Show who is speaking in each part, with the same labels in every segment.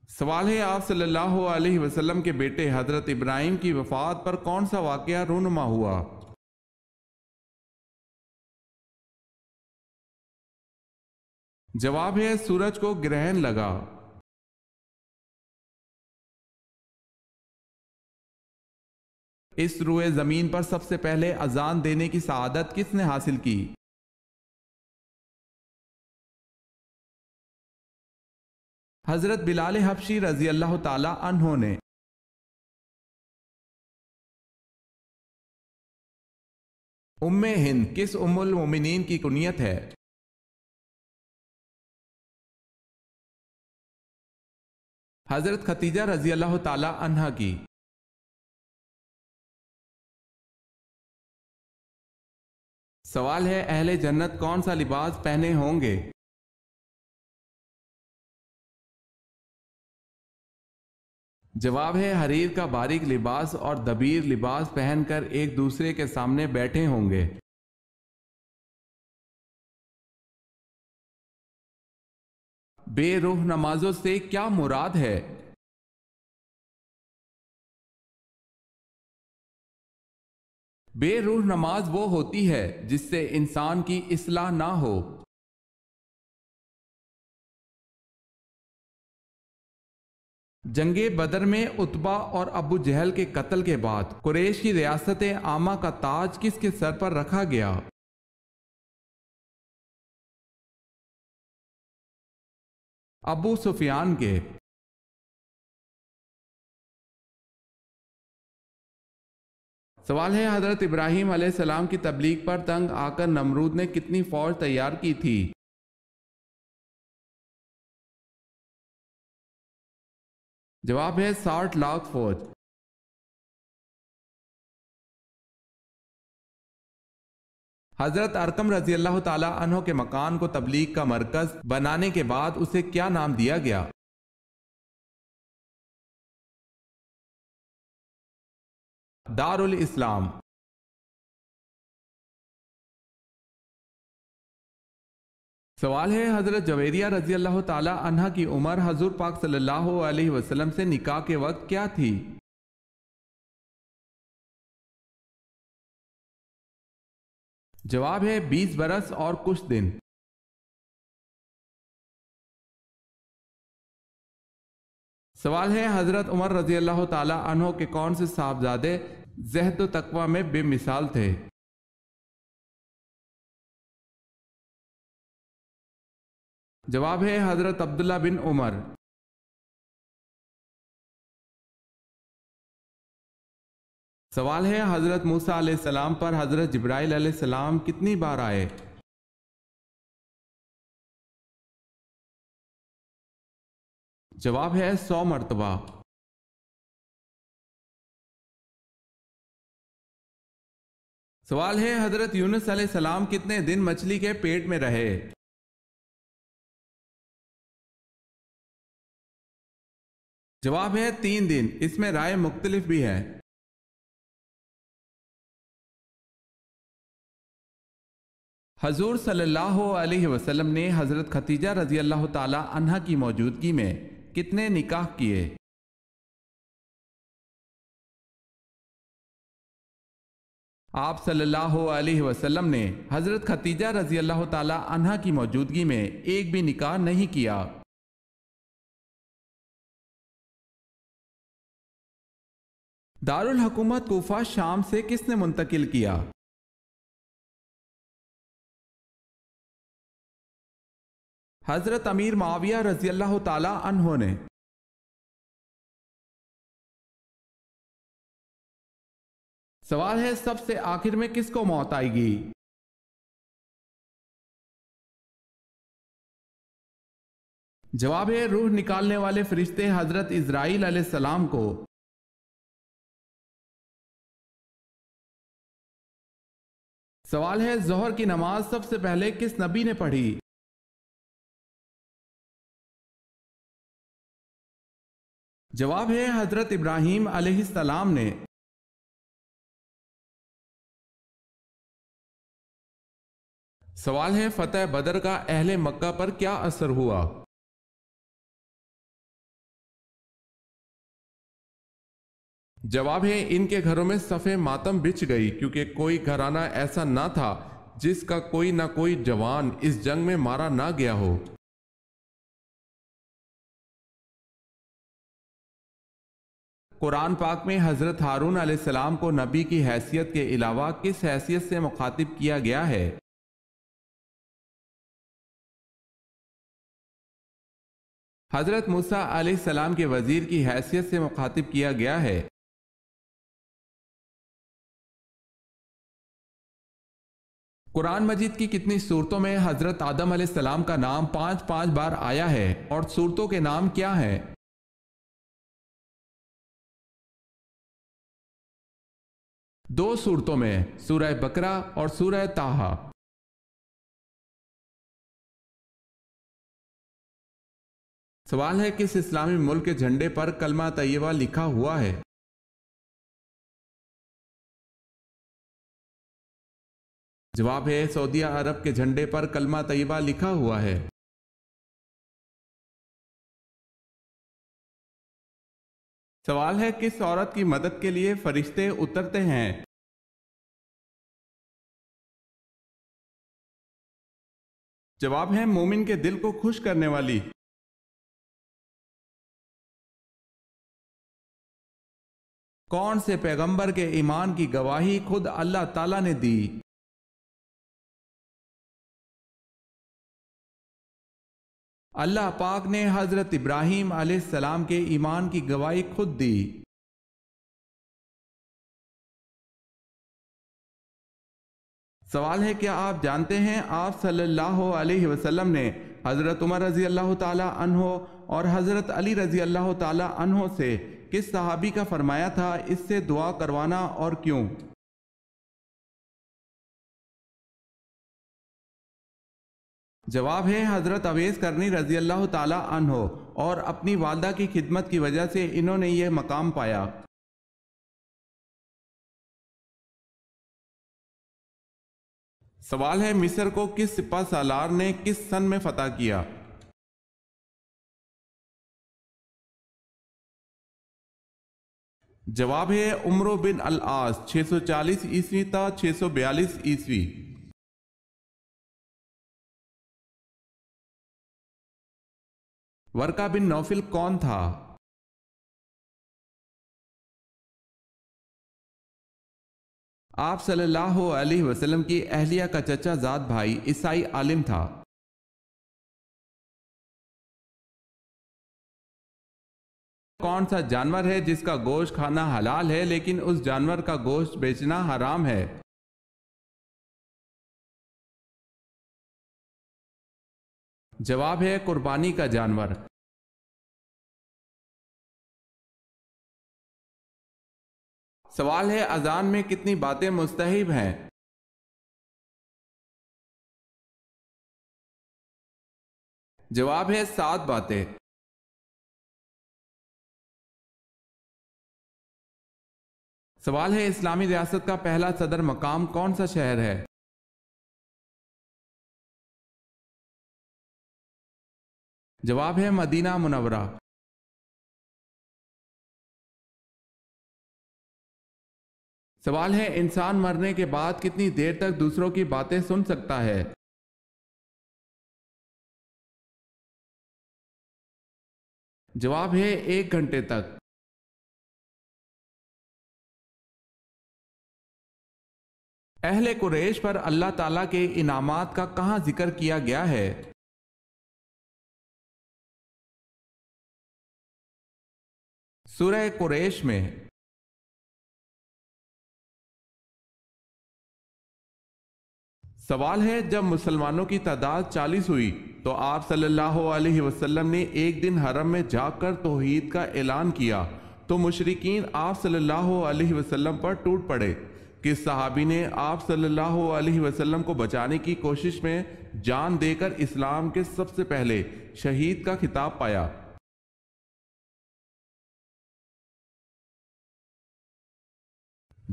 Speaker 1: سوال ہے آپ صلی اللہ علیہ وسلم کے بیٹے حضرت ابراہیم کی وفات پر کون سا واقعہ رونما ہوا؟ جواب ہے سورج کو گرہن لگا۔ اس روئے زمین پر سب سے پہلے اذان دینے کی سعادت کس نے حاصل کی؟ حضرت بلال حبشی رضی اللہ تعالی عنہ نے۔ ام ہند کس ام المومنین کی کنیت ہے؟ حضرت ختیجہ رضی اللہ تعالی عنہا کی۔ سوال ہے اہل جنت کون سا لباس پہنے ہوں گے؟ جواب ہے حریر کا باریک لباس اور دبیر لباس پہن کر ایک دوسرے کے سامنے بیٹھے ہوں گے۔ بے روح نمازوں سے کیا مراد ہے؟ بے روح نماز وہ ہوتی ہے جس سے انسان کی اصلاح نہ ہو۔ جنگ بدر میں عتبہ اور ابو جہل کے قتل کے بعد قریش کی ریاست عامہ کا تاج کس کے سر پر رکھا گیا؟ ابو سفیان کے۔ سوال ہے حضرت ابراہیم علیہ السلام کی تبلیغ پر تنگ آ کر نمرود نے کتنی فوج تیار کی تھی؟ جواب ہے 60 لاکھ فوج۔ حضرت ارقم رضی اللہ تعالی عنہ کے مکان کو تبلیغ کا مرکز بنانے کے بعد اسے کیا نام دیا گیا؟ دار الاسلام۔ سوال ہے حضرت جویریہ رضی اللہ تعالی عنہ کی عمر حضور پاک صلی اللہ علیہ وسلم سے نکاح کے وقت کیا تھی؟ جواب ہے 20 برس اور کچھ دن۔ سوال ہے حضرت عمر رضی اللہ تعالی عنہ کے کون سے صاحبزادے زہد و تقوی میں بے مثال تھے؟ جواب ہے حضرت عبداللہ بن عمر۔ سوال ہے حضرت موسیٰ علیہ السلام پر حضرت جبرائیل علیہ السلام کتنی بار آئے؟ جواب ہے 100 مرتبہ۔ سوال ہے حضرت یونس علیہ السلام کتنے دن مچھلی کے پیٹ میں رہے؟ جواب ہے 3 دن، اس میں رائے مختلف بھی ہے۔ حضور صلی اللہ علیہ وسلم نے حضرت ختیجہ رضی اللہ تعالی عنہ کی موجودگی میں کتنے نکاح کیے؟ آپ صلی اللہ علیہ وسلم نے حضرت ختیجہ رضی اللہ تعالی عنہ کی موجودگی میں ایک بھی نکاح نہیں کیا۔ دارالحکومت کوفہ شام سے کس نے منتقل کیا؟ حضرت امیر معاویہ رضی اللہ تعالی عنہ نے۔ سوال ہے سب سے آخر میں کس کو موت آئے گی؟ جواب ہے روح نکالنے والے فرشتے حضرت اسرائیل علیہ السلام کو۔ سوال ہے ظہر کی نماز سب سے پہلے کس نبی نے پڑھی؟ جواب ہے حضرت ابراہیم علیہ السلام نے۔ سوال ہے فتح بدر کا اہل مکہ پر کیا اثر ہوا؟ جواب ہے ان کے گھروں میں صفِ ماتم بچھ گئی، کیونکہ کوئی گھرانہ ایسا نہ تھا جس کا کوئی نہ کوئی جوان اس جنگ میں مارا نہ گیا ہو۔ قرآن پاک میں حضرت ہارون علیہ السلام کو نبی کی حیثیت کے علاوہ کس حیثیت سے مخاطب کیا گیا ہے؟ حضرت موسیٰ علیہ السلام کے وزیر کی حیثیت سے مخاطب کیا گیا ہے۔ قرآن مجید کی کتنی صورتوں میں حضرت آدم علیہ السلام کا نام 5 بار آیا ہے اور صورتوں کے نام کیا ہیں؟ 2 صورتوں میں، سورہ بقرہ اور سورہ طٰہٰ۔ سوال ہے کس اسلامی ملک کے جھنڈے پر کلمہ طیبہ لکھا ہوا ہے؟ جواب ہے سعودیہ عرب کے جھنڈے پر کلمہ طیبہ لکھا ہوا ہے۔ سوال ہے کس عورت کی مدد کے لیے فرشتے اترتے ہیں؟ جواب ہے مومن کے دل کو خوش کرنے والی۔ کون سے پیغمبر کے ایمان کی گواہی خود اللہ تعالیٰ نے دی؟ اللہ پاک نے حضرت ابراہیم علیہ السلام کے ایمان کی گواہی خود دی۔ سوال ہے کیا آپ جانتے ہیں آپ صلی اللہ علیہ وسلم نے حضرت عمر رضی اللہ تعالی عنہ اور حضرت علی رضی اللہ تعالی عنہ سے کس صحابی کا فرمایا تھا اس سے دعا کروانا اور کیوں؟ جواب ہے حضرت اویس کرنی رضی اللہ تعالی عنہ، اور اپنی والدہ کی خدمت کی وجہ سے انہوں نے یہ مقام پایا۔ سوال ہے مصر کو کس سپہ سالار نے کس سن میں فتح کیا؟ جواب ہے عمرو بن العاص 640 عیسوی تا 642 عیسوی۔ ورقہ بن نوفل کون تھا؟ آپ صلی اللہ علیہ وسلم کی اہلیہ کا چچا زاد بھائی عیسائی عالم تھا۔ کون سا جانور ہے جس کا گوشت کھانا حلال ہے لیکن اس جانور کا گوشت بیچنا حرام ہے؟ جواب ہے قربانی کا جانور۔ سوال ہے اذان میں کتنی باتیں مستحب ہیں؟ جواب ہے 7 باتیں۔ سوال ہے اسلامی ریاست کا پہلا صدر مقام کون سا شہر ہے؟ جواب ہے مدینہ منورہ۔ سوال ہے انسان مرنے کے بعد کتنی دیر تک دوسروں کی باتیں سن سکتا ہے؟ جواب ہے 1 گھنٹے تک۔ اہل قریش پر اللہ تعالیٰ کے انعامات کا کہاں ذکر کیا گیا ہے؟ سورہ قریش میں۔ سوال ہے جب مسلمانوں کی تعداد 40 ہوئی تو آپ صلی اللہ علیہ وسلم نے ایک دن حرم میں جا کر توحید کا اعلان کیا تو مشرکین آپ صلی اللہ علیہ وسلم پر ٹوٹ پڑے۔ کس صحابی نے آپ صلی اللہ علیہ وسلم کو بچانے کی کوشش میں جان دے کر اسلام کے سب سے پہلے شہید کا خطاب پایا؟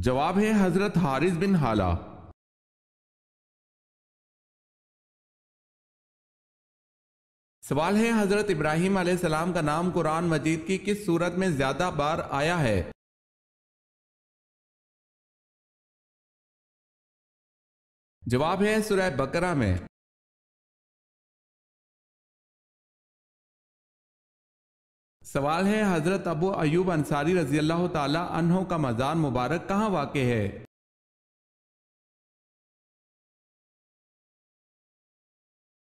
Speaker 1: جواب ہے حضرت حارث بن حالہ۔ سوال ہے حضرت ابراہیم علیہ السلام کا نام قرآن مجید کی کس سورت میں زیادہ بار آیا ہے؟ جواب ہے سورہ بقرہ میں۔ سوال ہے حضرت ابو ایوب انصاری رضی اللہ تعالی عنہ کا مزار مبارک کہاں واقع ہے؟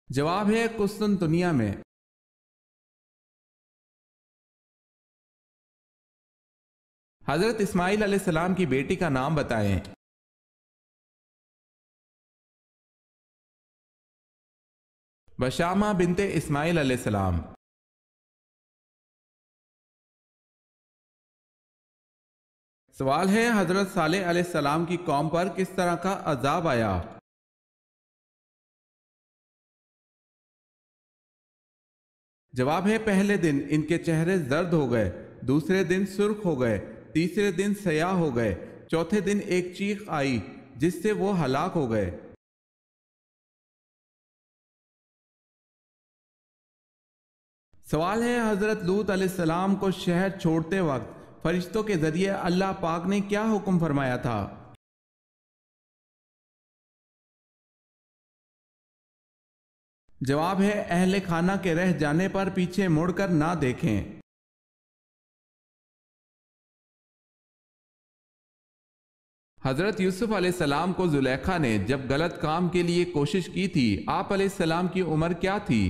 Speaker 1: جواب ہے قسطنطنیہ میں۔ حضرت اسماعیل علیہ السلام کی بیٹی کا نام بتائیں۔ بشامہ بنت اسماعیل علیہ السلام۔ سوال ہے حضرت صالح علیہ السلام کی قوم پر کس طرح کا عذاب آیا؟ جواب ہے پہلے دن ان کے چہرے زرد ہو گئے، دوسرے دن سرخ ہو گئے، تیسرے دن سیاہ ہو گئے، چوتھے دن ایک چیخ آئی جس سے وہ ہلاک ہو گئے۔ سوال ہے حضرت لوط علیہ السلام کو شہر چھوڑتے وقت فرشتوں کے ذریعے اللہ پاک نے کیا حکم فرمایا تھا؟ جواب ہے اہل خانہ کے رہ جانے پر پیچھے مڑ کر نہ دیکھیں۔ حضرت یوسف علیہ السلام کو زلیخا نے جب غلط کام کے لیے کوشش کی تھی، آپ علیہ السلام کی عمر کیا تھی؟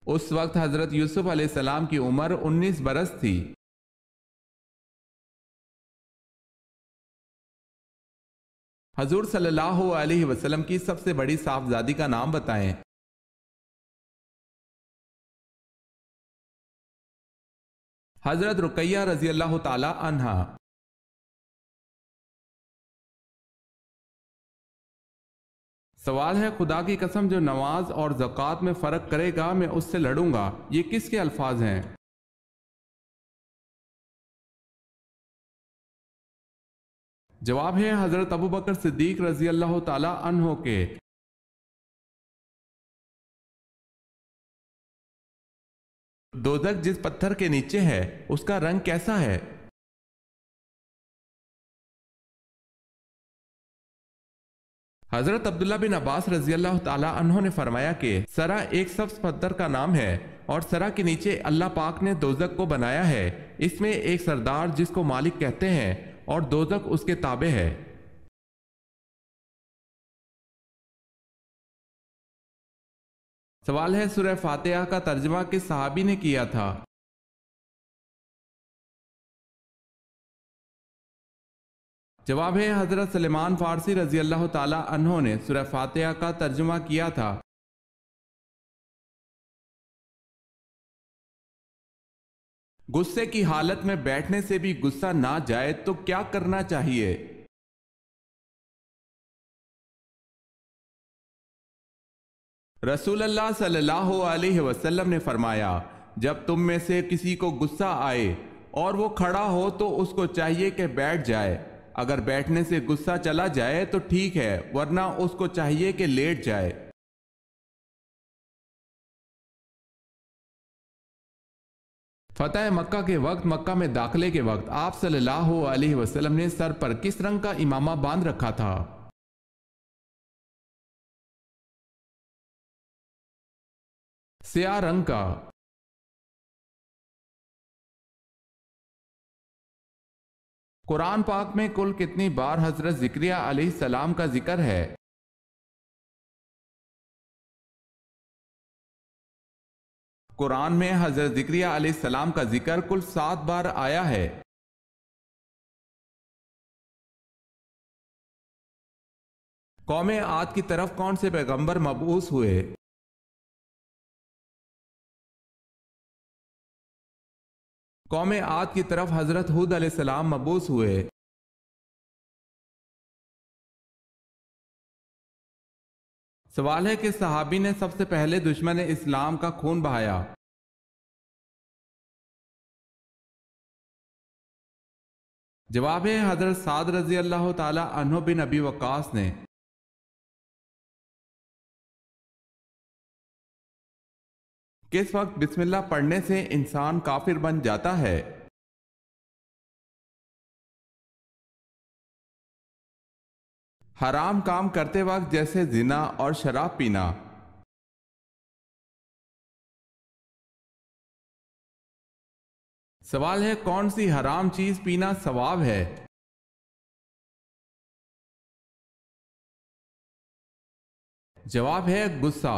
Speaker 1: اس وقت حضرت یوسف علیہ السلام کی عمر 19 برس تھی۔ حضور صلی اللہ علیہ وسلم کی سب سے بڑی صاحبزادی کا نام بتائیں۔ حضرت رقیہ رضی اللہ تعالی عنہا۔ سوال ہے خدا کی قسم جو نماز اور زکوٰۃ میں فرق کرے گا میں اس سے لڑوں گا، یہ کس کے الفاظ ہیں؟ جواب ہے حضرت ابوبکر صدیق رضی اللہ تعالی عنہ کے۔ دوزخ جس پتھر کے نیچے ہے اس کا رنگ کیسا ہے؟ حضرت عبداللہ بن عباس رضی اللہ تعالی عنہ نے فرمایا کہ سرا ایک سبز پتھر کا نام ہے اور سرا کے نیچے اللہ پاک نے دوزخ کو بنایا ہے، اس میں ایک سردار جس کو مالک کہتے ہیں اور دوزخ اس کے تابع ہے۔ سوال ہے سورہ فاتحہ کا ترجمہ کس صحابی نے کیا تھا؟ جواب ہے حضرت سلیمان فارسی رضی اللہ تعالی عنہ نے سورہ فاتحہ کا ترجمہ کیا تھا۔ غصے کی حالت میں بیٹھنے سے بھی غصہ نہ جائے تو کیا کرنا چاہیے؟ رسول اللہ صلی اللہ علیہ وسلم نے فرمایا جب تم میں سے کسی کو غصہ آئے اور وہ کھڑا ہو تو اس کو چاہیے کہ بیٹھ جائے، اگر بیٹھنے سے غصہ چلا جائے تو ٹھیک ہے ورنہ اس کو چاہیے کہ لیٹ جائے۔ فتح مکہ کے وقت مکہ میں داخلے کے وقت آپ صلی اللہ علیہ وسلم نے سر پر کس رنگ کا امامہ باندھ رکھا تھا؟ سیاہ رنگ کا۔ قرآن پاک میں کل کتنی بار حضرت زکریا علیہ السلام کا ذکر ہے؟ قرآن میں حضرت زکریا علیہ السلام کا ذکر کل 7 بار آیا ہے۔ قوم عاد کی طرف کون سے پیغمبر مبعوث ہوئے؟ قوم عاد کی طرف حضرت ہود علیہ السلام مبعوث ہوئے۔ سوال ہے کہ صحابی نے سب سے پہلے دشمن اسلام کا خون بہایا؟ جواب ہے حضرت سعد رضی اللہ تعالی عنہ بن ابی وقاص نے۔ کس وقت بسم اللہ پڑھنے سے انسان کافر بن جاتا ہے؟ حرام کام کرتے وقت جیسے زنا اور شراب پینا۔ سوال ہے کون سی حرام چیز پینا ثواب ہے؟ جواب ہے غصہ۔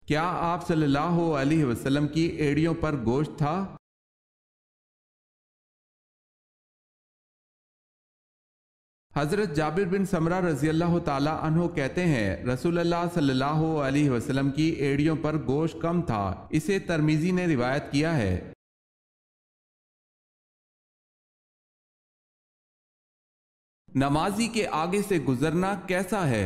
Speaker 1: کیا آپ صلی اللہ علیہ وسلم کی ایڑیوں پر گوشت تھا؟ حضرت جابر بن سمرہ رضی اللہ تعالی عنہ کہتے ہیں رسول اللہ صلی اللہ علیہ وسلم کی ایڑیوں پر گوشت کم تھا، اسے ترمذی نے روایت کیا ہے۔ نمازی کے آگے سے گزرنا کیسا ہے؟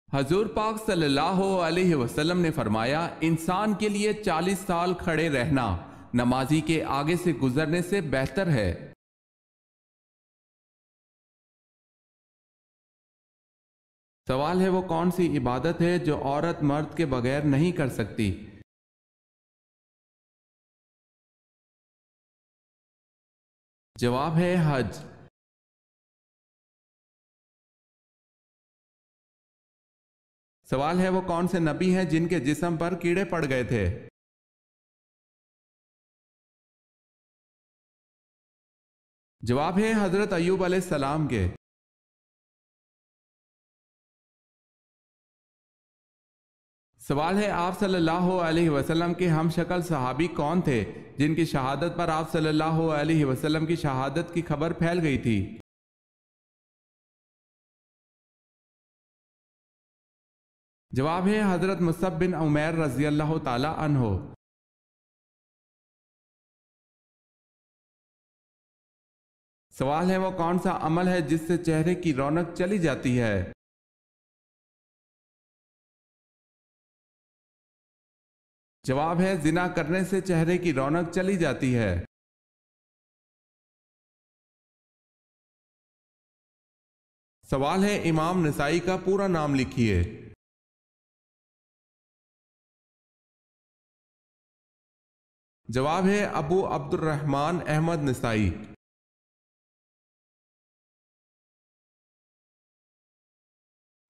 Speaker 1: حضور پاک صلی اللہ علیہ وسلم نے فرمایا انسان کے لیے 40 سال کھڑے رہنا نمازی کے آگے سے گزرنے سے بہتر ہے۔ سوال ہے وہ کون سی عبادت ہے جو عورت مرد کے بغیر نہیں کر سکتی؟ جواب ہے حج۔ سوال ہے وہ کون سے نبی ہیں جن کے جسم پر کیڑے پڑ گئے تھے؟ جواب ہے حضرت ایوب علیہ السلام کے۔ سوال ہے آپ صلی اللہ علیہ وسلم کے ہم شکل صحابی کون تھے جن کی شہادت پر آپ صلی اللہ علیہ وسلم کی شہادت کی خبر پھیل گئی تھی؟ جواب ہے حضرت مصعب بن عمیر رضی اللہ تعالی عنہ۔ سوال ہے وہ کون سا عمل ہے جس سے چہرے کی رونق چلی جاتی ہے؟ جواب ہے زنا کرنے سے چہرے کی رونق چلی جاتی ہے۔ سوال ہے امام نسائی کا پورا نام لکھیے۔ جواب ہے ابو عبد الرحمن احمد نسائی۔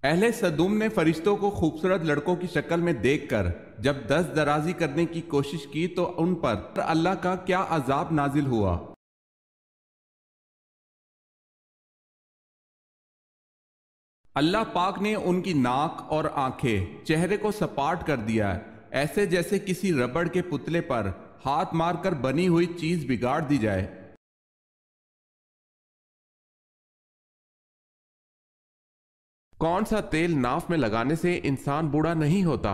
Speaker 1: اہل سدوم نے فرشتوں کو خوبصورت لڑکوں کی شکل میں دیکھ کر جب دست درازی کرنے کی کوشش کی تو ان پر اللہ کا کیا عذاب نازل ہوا؟ اللہ پاک نے ان کی ناک اور آنکھیں چہرے کو سپاٹ کر دیا، ایسے جیسے کسی ربڑ کے پتلے پر ہاتھ مار کر بنی ہوئی چیز بگاڑ دی جائے۔ کون سا تیل ناف میں لگانے سے انسان بوڑھا نہیں ہوتا؟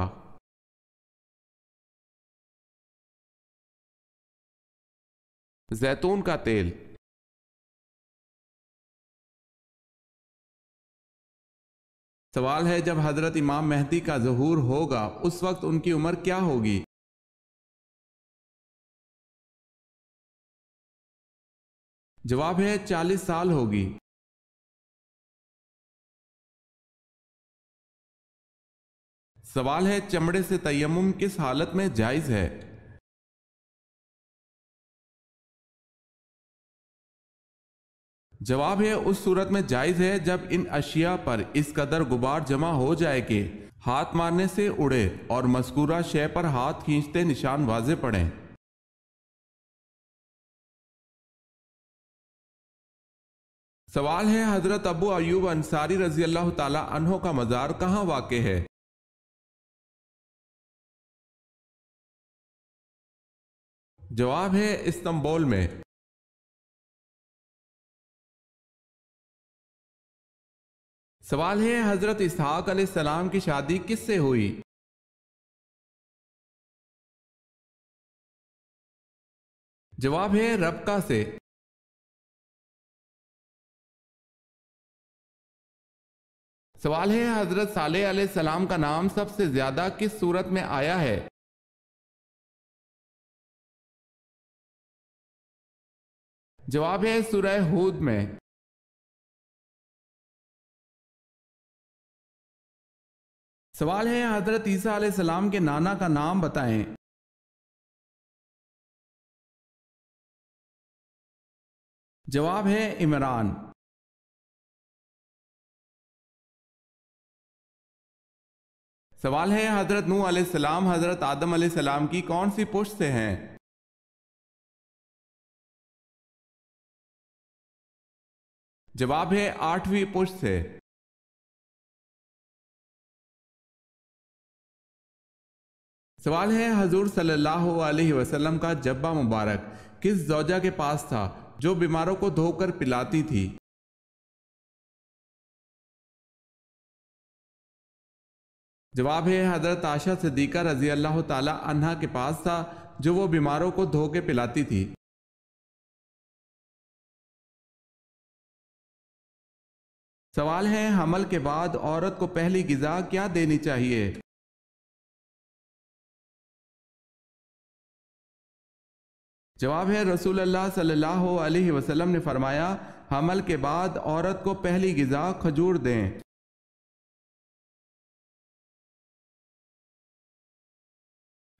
Speaker 1: زیتون کا تیل۔ سوال ہے جب حضرت امام مہدی کا ظہور ہوگا اس وقت ان کی عمر کیا ہوگی؟ جواب ہے 40 سال ہوگی۔ سوال ہے چمڑے سے تیمم کس حالت میں جائز ہے؟ جواب ہے اس صورت میں جائز ہے جب ان اشیاء پر اس قدر غبار جمع ہو جائے کہ ہاتھ مارنے سے اڑے اور مذکورہ شے پر ہاتھ کھینچتے نشان واضح پڑیں۔ سوال ہے حضرت ابو ایوب انصاری رضی اللہ تعالی عنہ کا مزار کہاں واقع ہے؟ جواب ہے استنبول میں۔ سوال ہے حضرت اسحاق علیہ السلام کی شادی کس سے ہوئی؟ جواب ہے ربکہ سے۔ سوال ہے حضرت صالح علیہ السلام کا نام سب سے زیادہ کس سورت میں آیا ہے؟ جواب ہے سورہ ہود میں۔
Speaker 2: سوال ہے حضرت عیسیٰ علیہ السلام کے نانا کا نام بتائیں۔ جواب ہے عمران۔
Speaker 1: سوال ہے حضرت نوح علیہ السلام حضرت آدم علیہ السلام کی کون سی پشت سے ہیں؟ جواب ہے 8ویں پشت سے۔ سوال ہے حضور صلی اللہ علیہ وسلم کا جبہ مبارک کس زوجہ کے پاس تھا جو بیماروں کو دھو کر پلاتی تھی؟ جواب ہے حضرت عائشہ صدیقہ رضی اللہ تعالی عنہا کے پاس تھا جو وہ بیماروں کو دھو کے پلاتی تھی۔ سوال ہے حمل کے بعد عورت کو پہلی غذا کیا دینی چاہیے؟ جواب ہے رسول اللہ صلی اللہ علیہ وسلم نے فرمایا حمل کے بعد عورت کو پہلی غذا کھجور دیں۔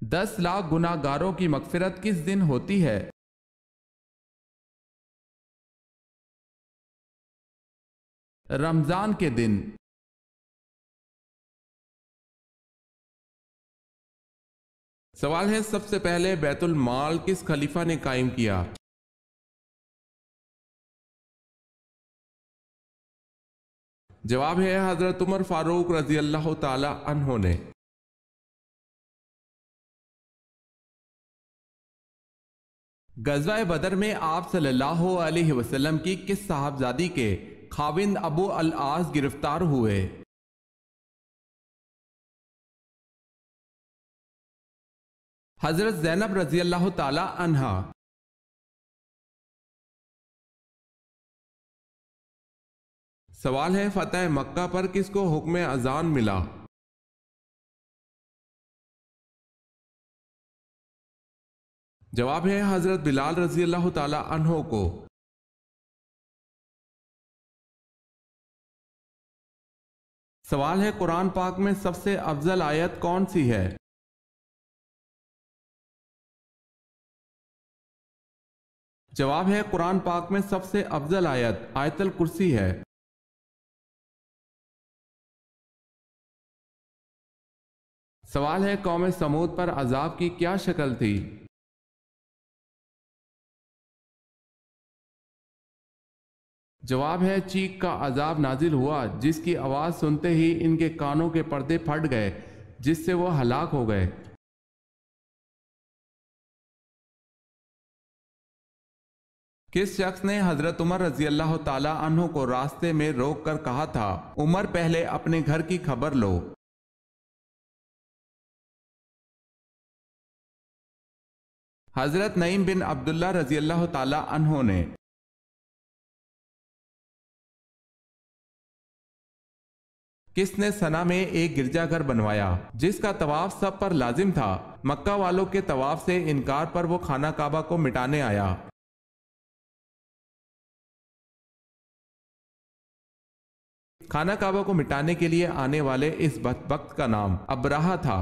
Speaker 1: 10 لاکھ گناہ گاروں کی مغفرت کس دن ہوتی ہے؟ رمضان کے دن۔ سوال ہے سب سے پہلے بیت المال کس خلیفہ نے قائم کیا؟ جواب ہے حضرت عمر فاروق رضی اللہ تعالی عنہ نے۔ غزوہ بدر میں آپ صلی اللہ علیہ وسلم کی کس صاحبزادی کے خاوند ابو العاص گرفتار ہوئے؟ حضرت زینب رضی اللہ تعالی عنہا۔ سوال ہے فتح مکہ پر کس کو حکم اذان ملا؟ جواب ہے حضرت بلال رضی اللہ تعالی عنہ کو۔ سوال ہے قرآن پاک میں سب سے افضل آیت کون سی ہے؟ جواب ہے قرآن پاک میں سب سے افضل آیت آیت الکرسی ہے۔ سوال ہے قوم سمود پر عذاب کی کیا شکل تھی؟ جواب ہے چیخ کا عذاب نازل ہوا جس کی آواز سنتے ہی ان کے کانوں کے پردے پھٹ گئے جس سے وہ ہلاک ہو گئے۔ کس شخص نے حضرت عمر رضی اللہ تعالی عنہ کو راستے میں روک کر کہا تھا عمر پہلے اپنے گھر کی خبر لو؟ حضرت نعیم بن عبداللہ رضی اللہ تعالی عنہ نے۔ کس نے سنا میں ایک گرجا گھر بنوایا جس کا طواف سب پر لازم تھا؟ مکہ والوں کے طواف سے انکار پر وہ خانہ کعبہ کو مٹانے آیا۔ خانہ کعبہ کو مٹانے کے لیے آنے والے اس بدبخت کا نام ابرہہ تھا۔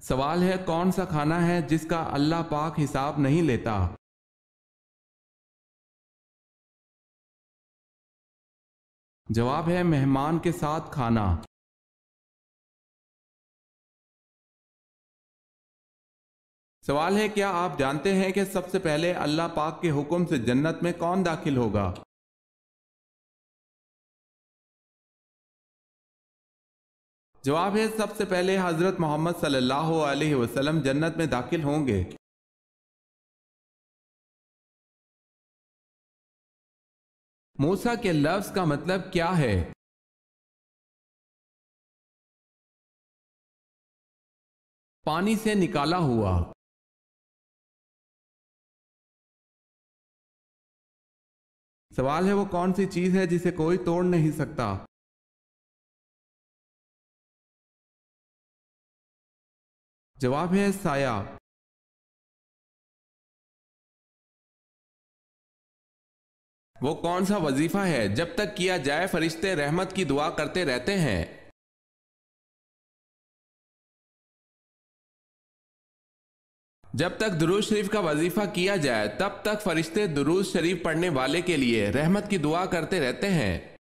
Speaker 1: سوال ہے کون سا کھانا ہے جس کا اللہ پاک حساب نہیں لیتا؟ جواب ہے مہمان کے ساتھ کھانا۔ سوال ہے کیا آپ جانتے ہیں کہ سب سے پہلے اللہ پاک کے حکم سے جنت میں کون داخل ہوگا؟ جواب ہے سب سے پہلے حضرت محمد صلی اللہ علیہ وسلم جنت میں داخل ہوں گے۔ موسیٰ کے لفظ کا مطلب کیا ہے؟ پانی سے نکالا ہوا۔ سوال ہے وہ کون سی چیز ہے جسے کوئی توڑ نہیں سکتا؟ جواب ہے سایہ۔ وہ کون سا وظیفہ ہے جب تک کیا جائے فرشتے رحمت کی دعا کرتے رہتے ہیں۔ جب تک درود شریف کا وظیفہ کیا جائے تب تک فرشتے درود شریف پڑھنے والے کے لیے رحمت کی دعا کرتے رہتے ہیں۔